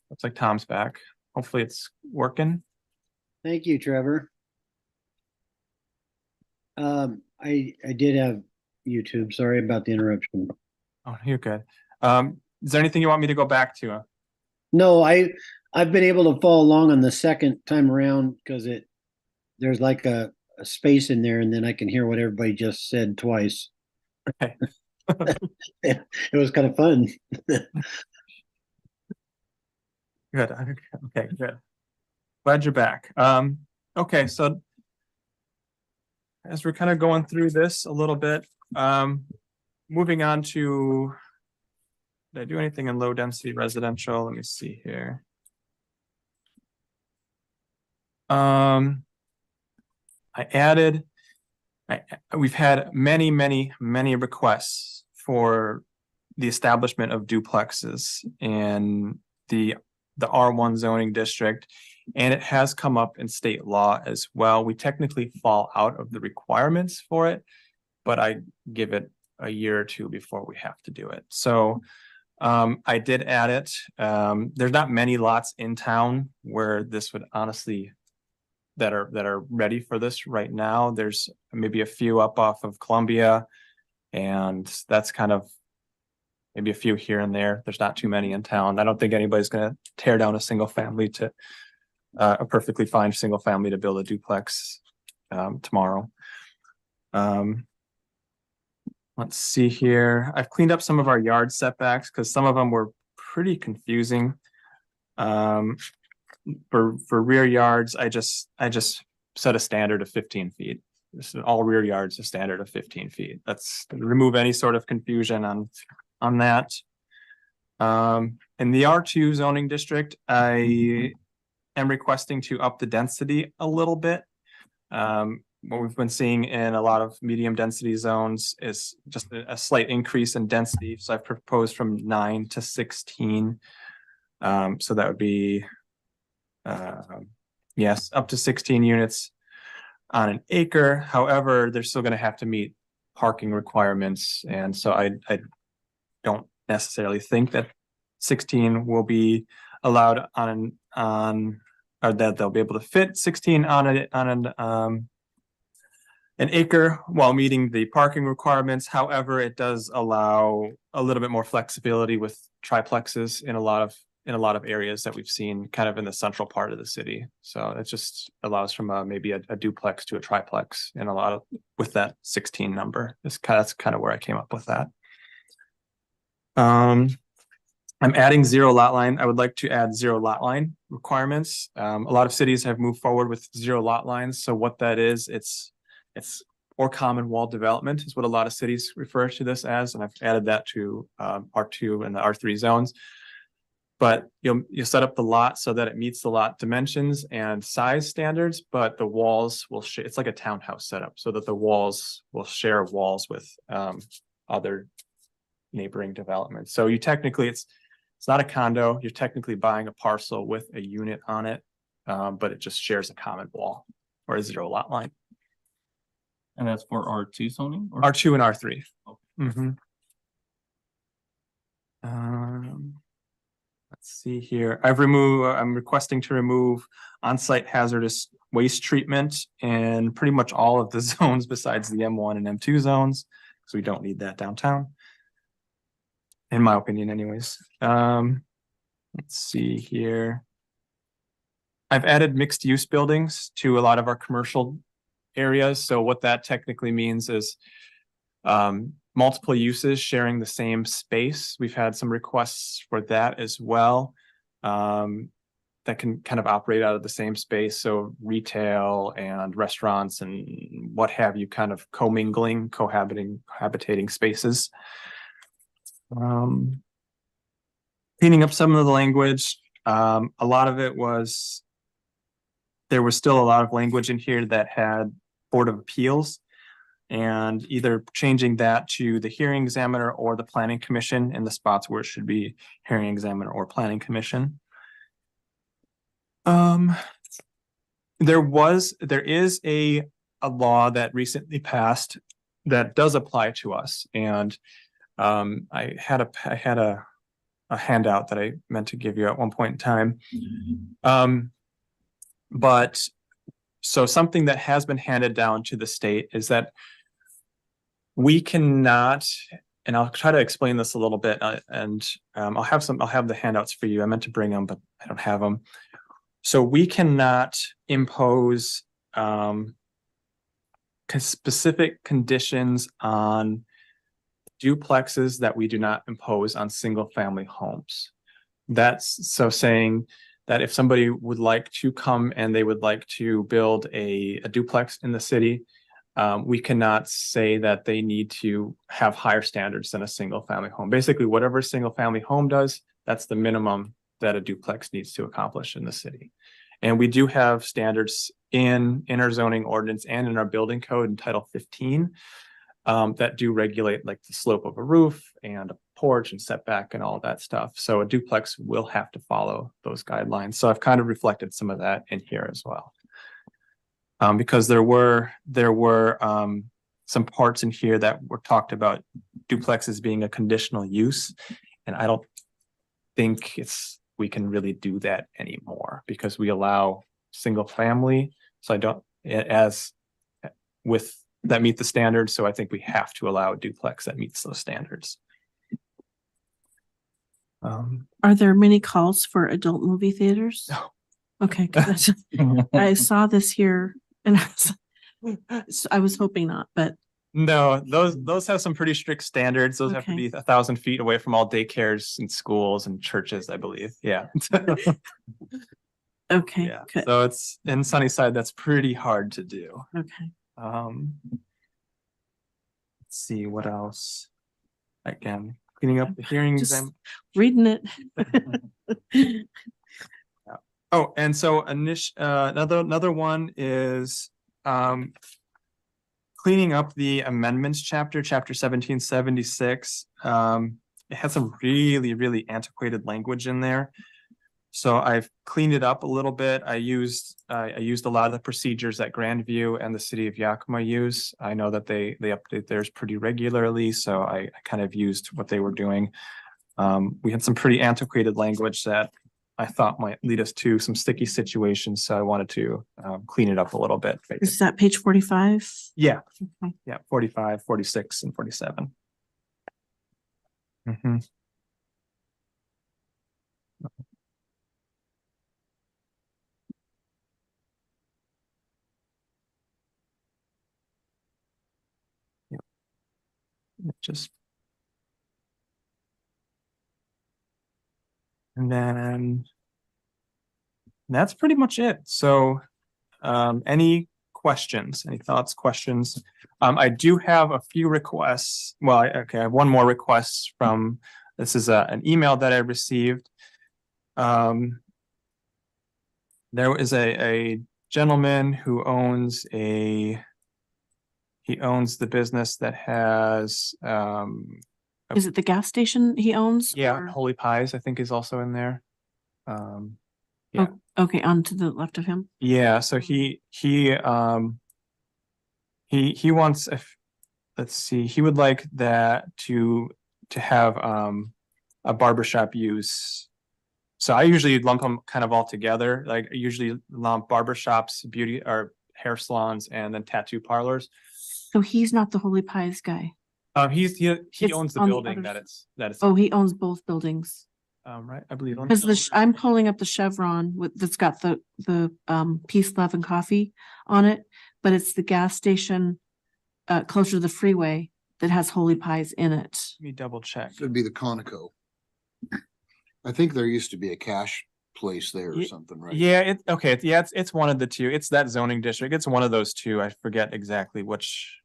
Looks like Tom's back. Hopefully it's working. Thank you, Trevor. I did have YouTube. Sorry about the interruption. Oh, you're good. Is there anything you want me to go back to? No, I've been able to follow along on the second time around because there's like a space in there, and then I can hear what everybody just said twice. Okay. It was kind of fun. Good. Okay, good. Glad you're back. Okay, so as we're kind of going through this a little bit, moving on to, did I do anything in low density residential? Let me see here. We've had many requests for the establishment of duplexes in the R1 zoning district, and it has come up in state law as well. We technically fall out of the requirements for it, but I give it a year or two before we have to do it. So I did add it. There's not many lots in town where this would honestly that are ready for this right now. There's maybe a few up off of Columbia, and that's kind of maybe a few here and there. There's not too many in town. I don't think anybody's going to tear down a single family to a perfectly fine single family to build a duplex tomorrow. Let's see here. I've cleaned up some of our yard setbacks because some of them were pretty confusing. For rear yards, I just set a standard of 15 feet. This is all rear yards, a standard of 15 feet. That's to remove any sort of confusion on that. In the R2 zoning district, I am requesting to up the density a little bit. What we've been seeing in a lot of medium density zones is just a slight increase in density. So I've proposed from 9 to 16. So that would be, yes, up to 16 units on an acre. However, they're still going to have to meet parking requirements. And so I don't necessarily think that 16 will be allowed or that they'll be able to fit 16 on an acre while meeting the parking requirements. However, it does allow a little bit more flexibility with triplexes in a lot of areas that we've seen kind of in the central part of the city. So it just allows from maybe a duplex to a triplex in a lot of with that 16 number. That's kind of where I came up with that. I'm adding 0 lot line. I would like to add 0 lot line requirements. A lot of cities have moved forward with 0 lot lines. So what that is, it's or common wall development is what a lot of cities refer to this as. And I've added that to R2 and the R3 zones. But you'll set up the lot so that it meets the lot dimensions and size standards, but the walls will share, it's like a townhouse setup, so that the walls will share walls with other neighboring developments. So you technically, it's not a condo, you're technically buying a parcel with a unit on it, but it just shares a common wall or a zero lot line. And that's for R2 zoning? or- R2 and R3. Okay. Mhm. Let's see here. I'm requesting to remove on-site hazardous waste treatment in pretty much all of the zones besides the M1 and M2 zones, because we don't need that downtown. In my opinion anyways. Let's see here. I've added mixed use buildings to a lot of our commercial areas. So what that technically means is multiple uses sharing the same space. We've had some requests for that as well. That can kind of operate out of the same space. So retail and restaurants and what have you, kind of cohabitating spaces. Cleaning up some of the language. A lot of it was, there was still a lot of language in here that had Board of Appeals, and either changing that to the hearing examiner or the planning commission in the spots where it should be hearing examiner or planning commission. There is a law that recently passed that does apply to us, and I had a handout that I meant to give you at one point in time. But so something that has been handed down to the state is that we cannot, and I'll try to explain this a little bit, and I'll have the handouts for you. I meant to bring them, but I don't have them. So we cannot impose specific conditions on duplexes that we do not impose on single family homes. That's so saying that if somebody would like to come and they would like to build a duplex in the city, we cannot say that they need to have higher standards than a single family home. Basically, whatever a single family home does, that's the minimum that a duplex needs to accomplish in the city. And we do have standards in our zoning ordinance and in our building code in Title 15 that do regulate like the slope of a roof and a porch and setback and all of that stuff. So a duplex will have to follow those guidelines. So I've kind of reflected some of that in here as well. Because there were some parts in here that were talked about duplexes being a conditional use, and I don't think we can really do that anymore because we allow single family. So I don't that meet the standards. So I think we have to allow a duplex that meets those standards. Are there many calls for adult movie theaters? No. Okay, good. I saw this here and I was hoping not, but No, those have some pretty strict standards. Those have to be 1,000 feet away from all daycares and schools and churches, I believe. Yeah. okay, Yeah. good. So it's in Sunnyside, that's pretty hard to do. Okay. Let's see what else. Again, cleaning up the hearing Just exam. reading it. Oh, and so another one is cleaning up the amendments chapter 1776. It had some really, really antiquated language in there. So I've cleaned it up a little bit. I used a lot of the procedures that Grandview and the city of Yakima use. I know that they update theirs pretty regularly, so I kind of used what they were doing. We had some pretty antiquated language that I thought might lead us to some sticky situations, so I wanted to clean it up a little bit. Is that page 45? Yeah, Okay. yeah, 45, 46, and 47. And then that's pretty much it. So any questions, any thoughts, questions? I do have a few requests. Well, I have one more request from, this is an email that I received. There is a gentleman who owns he owns the business that has, Is it the gas station he owns? yeah, or- Holy Pies, I think is also in there. Yeah. Okay, on to the left of him. Yeah, so he wants, if, let's see, he would like that to have a barbershop use. So I usually lump them kind of all together, like I usually lump barbershops, beauty or hair salons, and then tattoo parlors. So he's not the Holy Pies guy. He It's owns the on the building other that it's Oh, he owns both buildings. right, I believe. Because I'm pulling up the Chevron that's got the Peace, Love and Coffee on it, but it's the gas station closer to the freeway that has Holy Pies in it. Let me double check. It'd be the Conoco. I think there used to be a cash place there or Ye- something, right? Yeah, it's one of the two. It's that zoning district. It's one of those two. I forget exactly which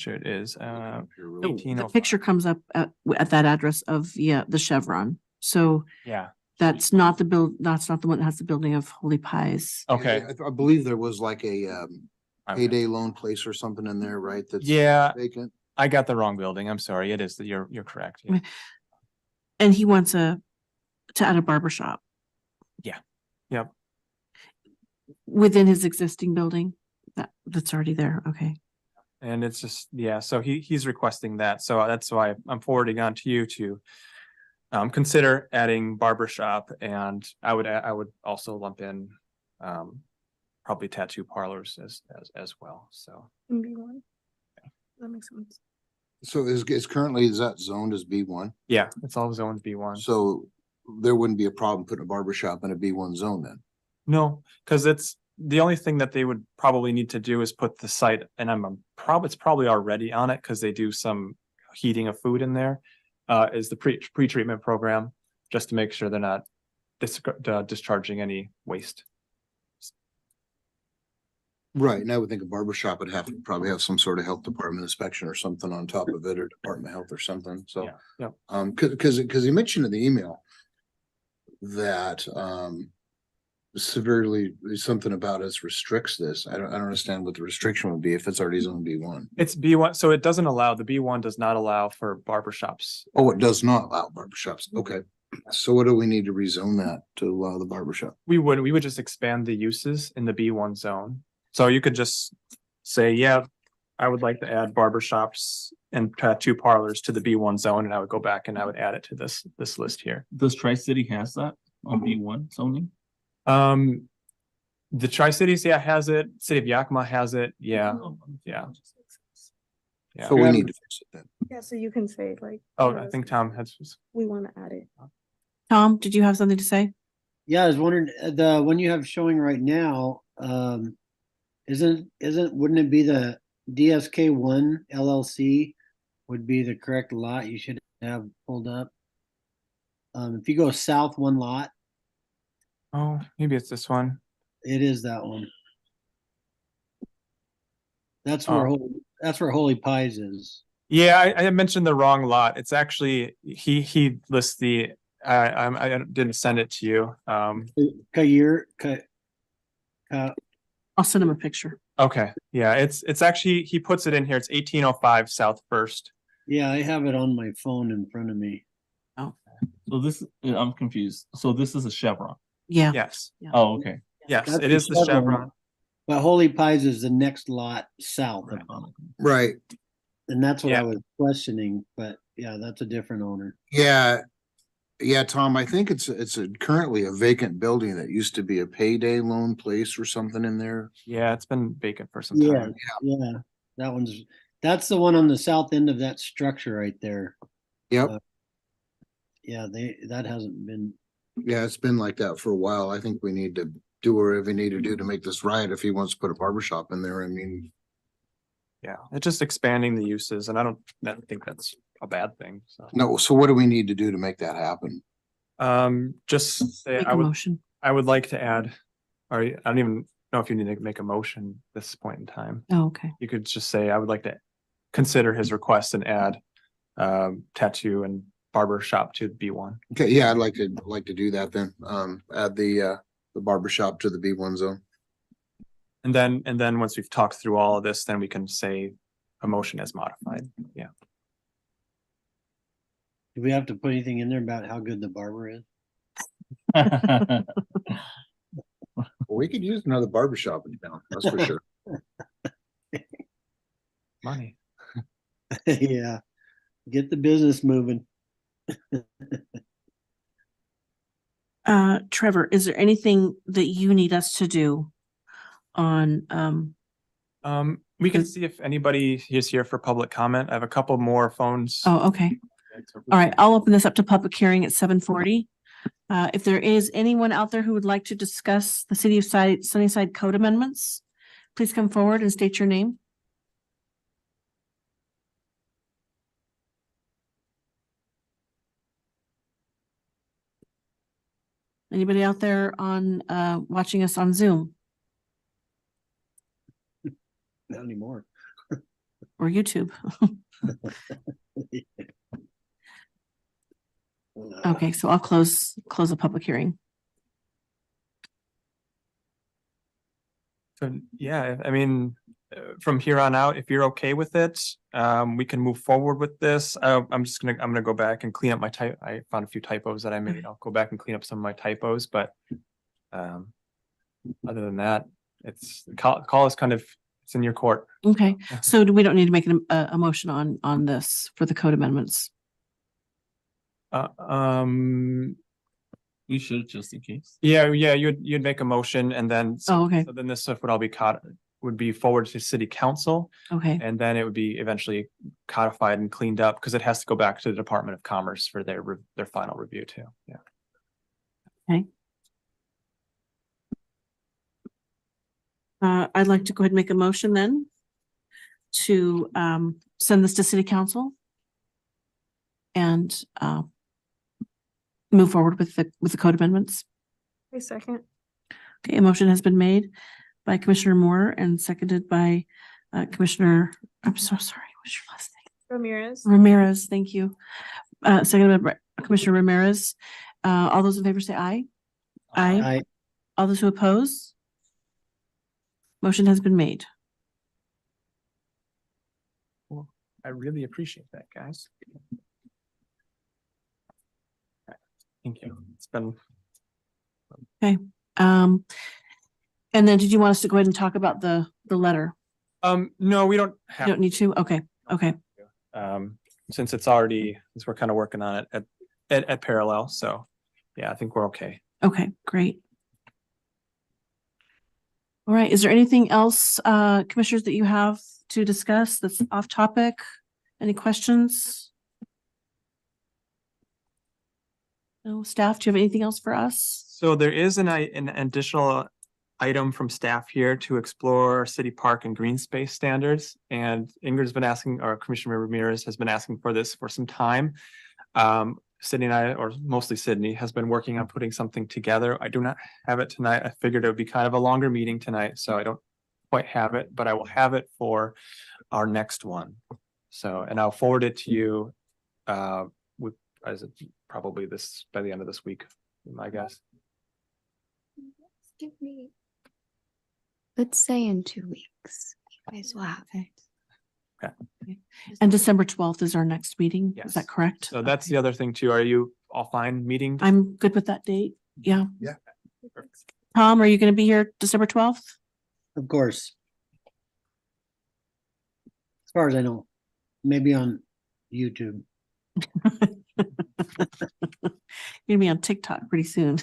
it is. Here real The quick. 1805. picture comes up at that address of, the Chevron. So Yeah, that's not the one that has the building of Holy Pies. okay. I believe there was like a I'm- payday loan place or something in there, right? That's Yeah, vacant. I got the wrong building. I'm sorry. It is, you're correct. Yeah. And he wants to add a barber shop. Yeah. Yep. Within his existing building that's already there. Okay. And it's just, yeah, so he's requesting that. So that's why I'm forwarding on to you to consider adding barbershop, and I would also lump in probably tattoo parlors as well. So In B1. That makes sense. So is that zoned as B1? yeah, it's all zoned B1. So there wouldn't be a problem putting a barber shop in a B1 zone then? No, because it's the only thing that they would probably need to do is put the site, and it's probably already on it because they do some heating of food in there. Is the pre-treatment program, just to make sure they're not discharging any waste. Right, and I would think a barber shop would have to probably have some sort of health department inspection or something on top of it, or Department of Health or something, so. Yeah, yep. Cause he mentioned in the email that, severely, something about us restricts this. I don't understand what the restriction would be if it's already zone B1. It's B1, so it doesn't allow, the B1 does not allow for barbershops. Oh, it does not allow barber shops. Okay. So what do we need to rezone that to allow the barber shop? We would just expand the uses in the B1 zone. So you could just say, yeah, I would like to add barbershops and tattoo parlors to the B1 zone, and I would go back and I would add it to this list here. Does Tri-City has that on B1 zoning? The Tri-Cities, yeah, has it. City of Yakima has it. Yeah. Yeah. Yeah. So we need to fix it then. Yeah, so you can say like. Oh, I think Tom has. We want to add it. Tom, did you have something to say? Yeah, I was wondering, the one you have showing right now, wouldn't it be the DSK one LLC would be the correct lot you should have pulled up? If you go south one lot, Oh, maybe it's this one. it is that one. That's Oh. that's where Holy Pies is. Yeah, I mentioned the wrong lot. It's actually, he lists the, I didn't send it to you. Kayir, I'll send him a picture. Okay, yeah, it's actually, he puts it in here. It's 1805 South First. yeah, I have it on my phone in front of me. So this, I'm confused. So this is a Chevron. Yeah. Yes, Oh, okay. yes, That's it the is the Chevron. But Holy Pies is the next lot south of it. Right. And that's what Yeah. I was questioning, but yeah, that's a different owner. Yeah. Yeah, Tom, I think it's currently a vacant building that used to be a payday loan place or something in there. Yeah, it's been vacant for some Yeah, time. yeah, that's the one on the south end of that structure right there. Yep. Yeah, that hasn't been, Yeah, it's been like that for a while. I think we need to do whatever we need to do to make this right. If he wants to put a barber shop in there, I mean, Yeah, it's just expanding the uses, and I don't think that's a bad thing, so. no, so what do we need to do to make that happen? Just say Make I a would, motion. I would like to add, or I don't even know if you need to make a motion at this point in time. Oh, okay. You could just say, I would like to consider his request and add tattoo and barber shop to B1. Okay, yeah, I'd like to do that then. Add the barber shop to the B1 zone. And then once we've talked through all of this, then we can say a motion as modified. Yeah. Do we have to put anything in there about how good the barber is? Well, we could use another barber shop in town, that's for sure. Money. Yeah, get the business moving. Trevor, is there anything that you need us to do on, We can see if anybody is here for public comment. I have a couple more phones. oh, okay. All right, I'll open this up to public hearing at 7:40. If there is anyone out there who would like to discuss the City of Sunnyside code amendments, please come forward and state your name. Anybody out there on, watching us on Zoom Not anymore. or YouTube? Okay, so I'll close the public hearing. So, yeah, I mean, from here on out, if you're okay with it, we can move forward with this. I'm gonna go back and clean up my type. I found a few typos that I made. I'll go back and clean up some of my typos, but other than that, it's call is kind of, it's in your court. Okay, so we don't need to make a motion on this for the code amendments. You should, just in case. Yeah, you'd make a motion and then. Oh, okay. So then this stuff would all be would be forwarded to city council. Okay, And then it would be eventually codified and cleaned up because it has to go back to the Department of Commerce for their final review too. Yeah. I'd like to go ahead and make a motion then to send this to city council and move forward with the code amendments. A second. Okay, a motion has been made by Commissioner Moore and seconded by Commissioner, I'm so sorry, what's your last name? Ramirez. Ramirez, thank you. Seconded by Commissioner Ramirez. All those in favor say aye. Aye. All those who oppose? Motion has been made. I really appreciate that, guys. Thank you. It's been. And then did you want us to go ahead and talk about the letter? No, we don't You have. don't need to? Okay, okay. Since it's already, since we're kind of working on it at parallel, so yeah, I think we're okay. Okay, great. All right, is there anything else, commissioners, that you have to discuss that's off topic? Any questions? No, staff, do you have anything else for us? So there is an additional item from staff here to explore city park and green space standards. And Ingrid's been asking, or Commissioner Ramirez has been asking for this for some time. Sydney and I, or mostly Sydney, has been working on putting something together. I do not have it tonight. I figured it would be kind of a longer meeting tonight, so I don't quite have it, but I will have it for our next one. So, and I'll forward it to you with, as it probably this, by the end of this week, I guess. Give me. Let's say in 2 weeks, you guys will have it. And December 12th is our next meeting, is that Yes. correct? So that's Okay. the other thing too. Are you all fine meeting? I'm good with that date, yeah. Yeah. Tom, are you gonna be here December 12th? Of course. As far as I know, maybe on YouTube. You're gonna be on TikTok pretty soon.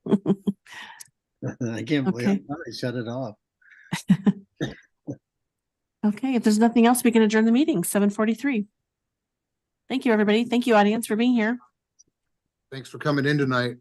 I can't believe Okay. I finally shut it off. Okay, if there's nothing else, we can adjourn the meeting, 7:43. Thank you, everybody. Thank you, audience, for being here. Thanks for coming in tonight.